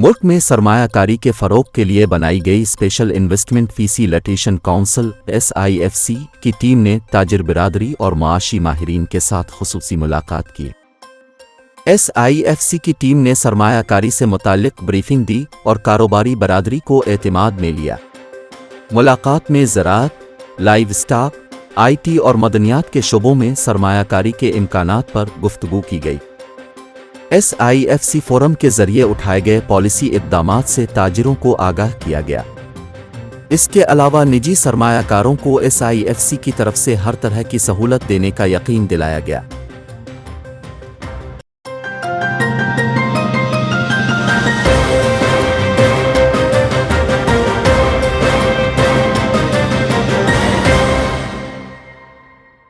मुल्क में सरमायाकारी के फ़रोग़ के लिए बनाई गई special investment facilitation council (SIFC) की टीम ने ताजिर बिरादरी और माशी माहिरीन के साथ खुसूसी मुलाकात की। SIFC की टीम ने सरमायाकारी से मुताल्लिक़ ब्रीफिंग दी और कारोबारी बरादरी को एतमाद में लिया। मुलाकात में ज़राअत, लाइव स्टॉक, IT और मदनियात के शोबों में सरमायाकारी के इम्कानात पर गुफ्तगू की गई। SIFC फोरम के ज़रिए उठाए गए पॉलिसी इक़दामात से ताजिरों को आगाह किया गया। इसके अलावा निजी सरमायाकारों को SIFC की तरफ से हर तरह की सहूलत देने का यकीन दिलाया गया।